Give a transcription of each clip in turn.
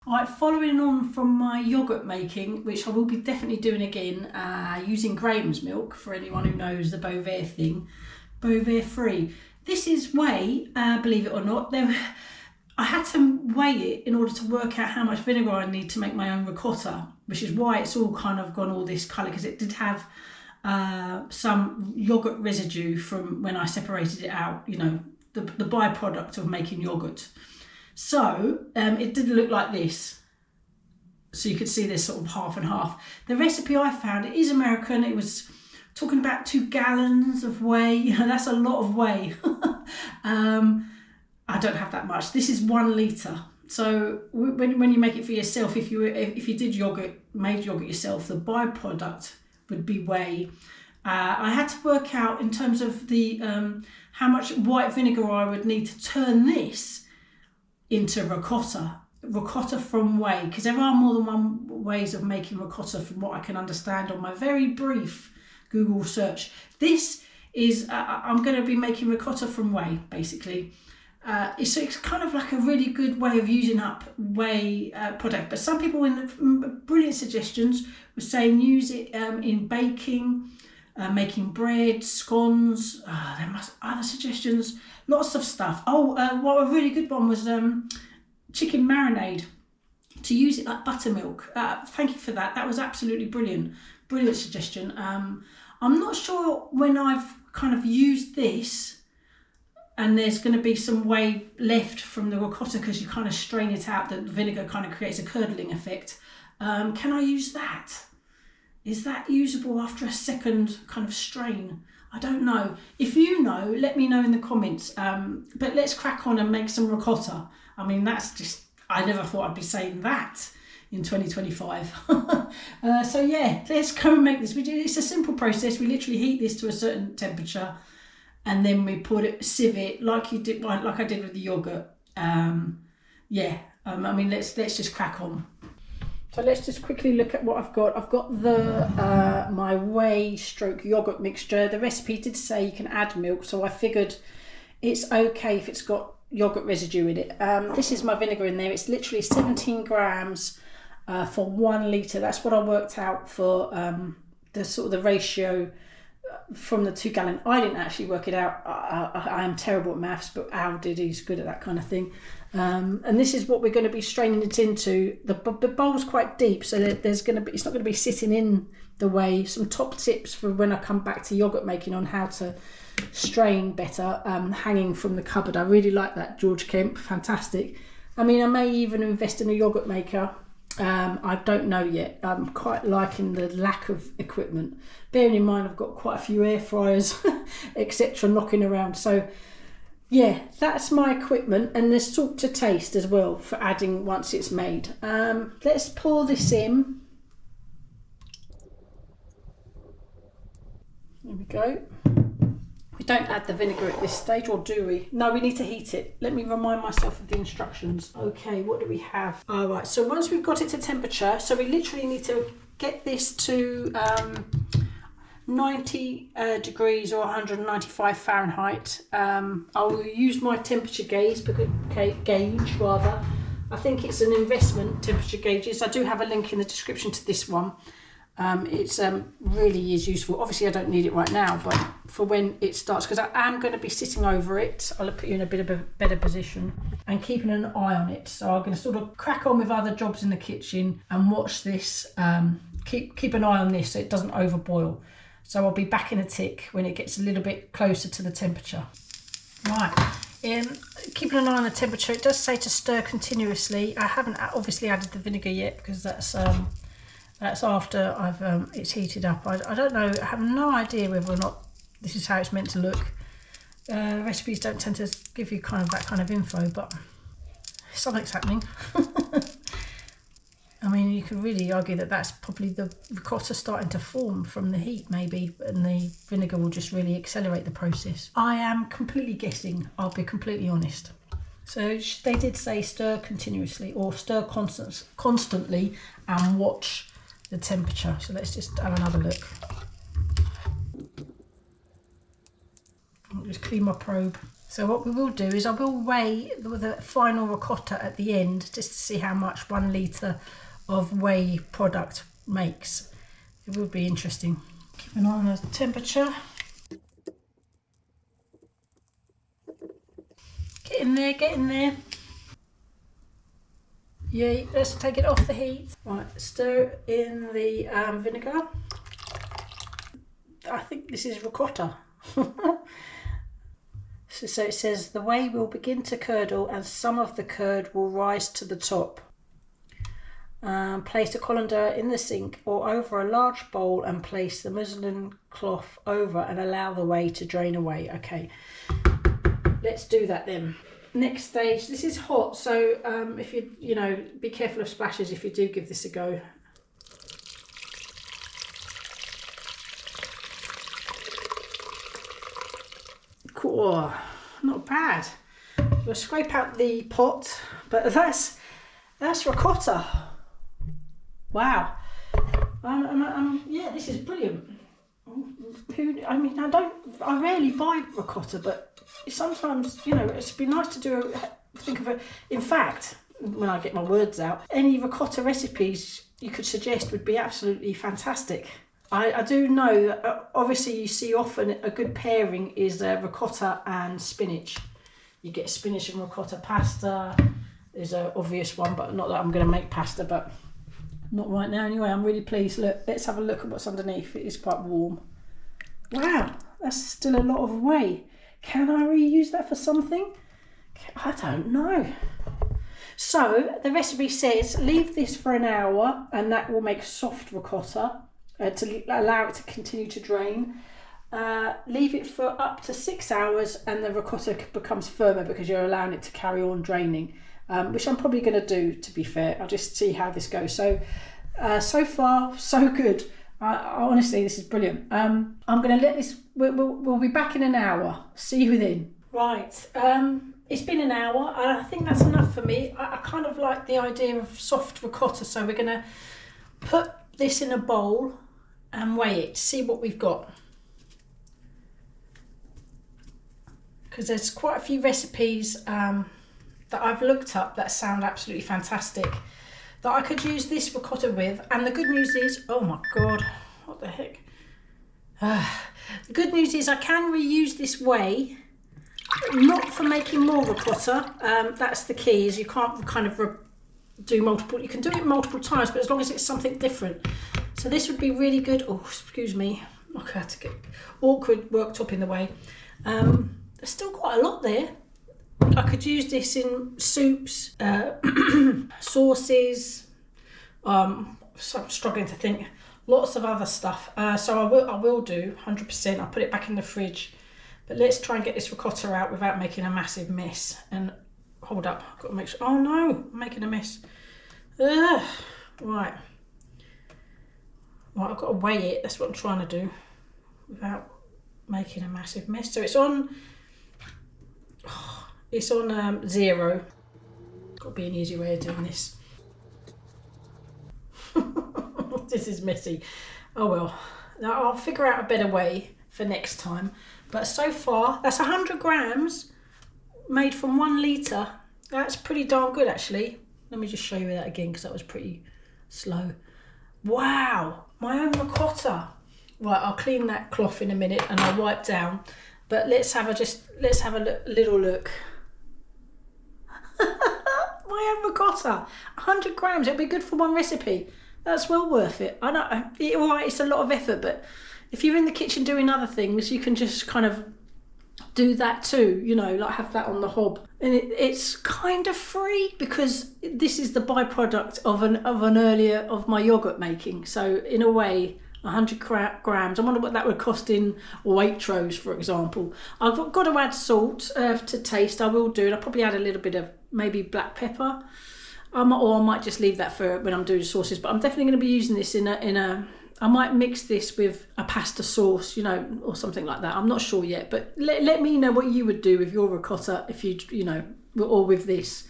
Alright, following on from my yoghurt making, which I will be definitely doing again, using Graham's milk, for anyone who knows the Beauvais thing, Beauvais free. This is whey, believe it or not. I had to weigh it in order to work out how much vinegar I need to make my own ricotta, which is why it's all kind of gone all this colour, because it did have some yoghurt residue from when I separated it out, you know, the byproduct of making yoghurt. So it did look like this. So you could see this sort of half and half. The recipe I found, it is American. It was talking about 2 gallons of whey. That's a lot of whey. I don't have that much. This is 1 litre. So when you make it for yourself, if you did made yogurt yourself, the byproduct would be whey. I had to work out in terms of the how much white vinegar I would need to turn this into ricotta from whey, because there are more than one ways of making ricotta from what I can understand on my very brief Google search. This is I'm going to be making ricotta from whey, basically. It's kind of like a really good way of using up whey product, but some people in the brilliant suggestions were saying use it in baking, making bread, scones. There must other suggestions, lots of stuff. What a really good one was chicken marinade, to use it like buttermilk. Thank you for that. That was absolutely brilliant suggestion. I'm not sure when I've kind of used this and there's going to be some whey left from the ricotta, because you kind of strain it out, the vinegar kind of creates a curdling effect. Can I use that? Is that usable after a second kind of strain? I don't know. If you know, let me know in the comments. But let's crack on and make some ricotta. I mean, that's just, I never thought I'd be saying that in 2025. So yeah, let's go and make this. It's a simple process. We literally heat this to a certain temperature, and then we sieve it like I did with the yogurt. I mean, let's just crack on. So let's just quickly look at what I've got. I've got the my whey / yogurt mixture. The recipe did say you can add milk, so I figured it's okay if it's got yogurt residue in it. This is my vinegar in there. It's literally 17 grams for 1 litre. That's what I worked out for the sort of the ratio from the 2 gallon. I didn't actually work it out. I am terrible at maths, but Al did. He's good at that kind of thing. And this is what we're going to be straining it into. The bowl's quite deep, so it's not going to be sitting in the whey. Some top tips for when I come back to yogurt making on how to strain better, hanging from the cupboard. I really like that, George Kemp, fantastic. I mean, I may even invest in a yogurt maker. I don't know yet. I'm quite liking the lack of equipment. Bearing in mind I've got quite a few air fryers, etc. knocking around. So yeah, that's my equipment, and there's salt to taste as well for adding once it's made. Let's pour this in. There we go. We don't add the vinegar at this stage, or do we? No, we need to heat it. Let me remind myself of the instructions. Okay, what do we have? All right, so once we've got it to temperature, so we literally need to get this to 90 degrees or 195 Fahrenheit. I'll use my temperature gauge, rather. I think it's an investment, temperature gauges. I do have a link in the description to this one. It's really is useful. Obviously I don't need it right now, but for when it starts, because I am going to be sitting over it. I'll put you in a bit of a better position and keeping an eye on it. So I'm going to sort of crack on with other jobs in the kitchen and watch this, keep an eye on this so it doesn't overboil. So I'll be back in a tick when it gets a little bit closer to the temperature. Right, keeping an eye on the temperature, it does say to stir continuously. I haven't obviously added the vinegar yet, because that's after I've it's heated up. I don't know, I have no idea whether or not this is how it's meant to look. Recipes don't tend to give you kind of that kind of info, but something's happening. I mean, you could really argue that that's probably the ricotta starting to form from the heat, maybe, and the vinegar will just really accelerate the process. I am completely guessing, I'll be completely honest. So they did say stir continuously, or stir constantly and watch the temperature. So let's just have another look. I'll just clean my probe. So what we will do is I will weigh the final ricotta at the end just to see how much 1 litre of whey product makes. It will be interesting. Keep an eye on the temperature. Get in there, get in there. Yeah, let's take it off the heat. Right, stir in the vinegar. I think this is ricotta. So it says the whey will begin to curdle and some of the curd will rise to the top. Place a colander in the sink or over a large bowl and place the muslin cloth over and allow the whey to drain away. Okay, let's do that then. Next stage, this is hot, so if you know, be careful of splashes if you do give this a go. Cool, not bad. We'll scrape out the pot, but that's ricotta. Wow. Yeah, this is brilliant. I rarely buy ricotta, but sometimes, you know, it'd be nice to think of it. In fact, when I get my words out, any ricotta recipes you could suggest would be absolutely fantastic. I do know that obviously you see often a good pairing is ricotta and spinach. You get spinach and ricotta pasta is an obvious one, but not that I'm going to make pasta, but not right now anyway. I'm really pleased. Look, let's have a look at what's underneath. It is quite warm. Wow, that's still a lot of whey. Can I reuse that for something? I don't know. So the recipe says leave this for an hour and that will make soft ricotta. To allow it to continue to drain. Leave it for up to 6 hours and the ricotta becomes firmer because you're allowing it to carry on draining, which I'm probably going to do, to be fair. I'll just see how this goes. So so far so good. Honestly, this is brilliant. I'm going to let this, we'll be back in an hour. See you then. Right, it's been an hour and I think that's enough for me. I kind of like the idea of soft ricotta, so we're going to put this in a bowl and weigh it, see what we've got, because there's quite a few recipes that I've looked up that sound absolutely fantastic that I could use this ricotta with. And the good news is, oh my god, what the heck, the good news is I can reuse this whey, not for making more ricotta. That's the key, is you can't kind of do multiple, you can do it multiple times, but as long as it's something different. So this would be really good. Oh, excuse me, I had to get awkward worktop in the way. There's still quite a lot there. I could use this in soups, sauces, so I'm struggling to think, lots of other stuff. So I will do 100%. I'll put it back in the fridge, but let's try and get this ricotta out without making a massive mess. And hold up, I've got to make sure. Oh no, I'm making a mess. Ugh. Right, I've got to weigh it. That's what I'm trying to do without making a massive mess. So it's on 0. Got to be an easy way of doing this. This is messy. Oh well, now I'll figure out a better way for next time. But so far, that's 100 grams made from 1 litre. That's pretty darn good, actually. Let me just show you that again because that was pretty slow. Wow, my own ricotta. Right, I'll clean that cloth in a minute and I'll wipe down. But let's have a little look. My own ricotta, 100 grams. It'll be good for one recipe. That's well worth it. I know, all right, it's a lot of effort, but if you're in the kitchen doing other things, you can just kind of do that too, you know, like have that on the hob. And it's kind of free because this is the byproduct of my yogurt making. So in a way, 100 grams. I wonder what that would cost in Waitrose, for example. I've got to add salt to taste. I will do, and I'll probably add a little bit of maybe black pepper. Or I might just leave that for when I'm doing sauces. But I'm definitely going to be using this in a. I might mix this with a pasta sauce, you know, or something like that. I'm not sure yet, but let me know what you would do with your ricotta if you know, or with this.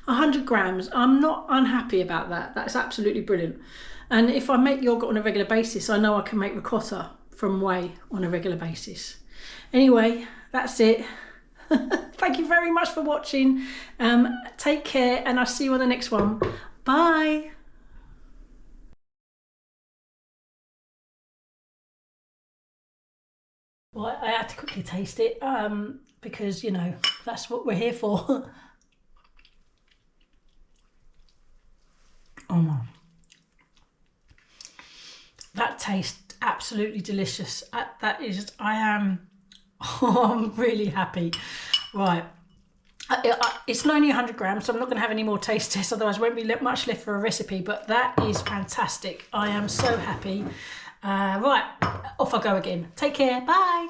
100 grams. I'm not unhappy about that. That's absolutely brilliant. And if I make yogurt on a regular basis, I know I can make ricotta from whey on a regular basis. Anyway, that's it. Thank you very much for watching. Take care, and I'll see you on the next one. Bye. Well, I had to quickly taste it because, you know, that's what we're here for. Oh, that tastes absolutely delicious. That is, I'm really happy. Right. It's only 100 grams, so I'm not going to have any more taste tests, otherwise there won't be much left for a recipe, but that is fantastic. I am so happy. Right, off I go again. Take care. Bye.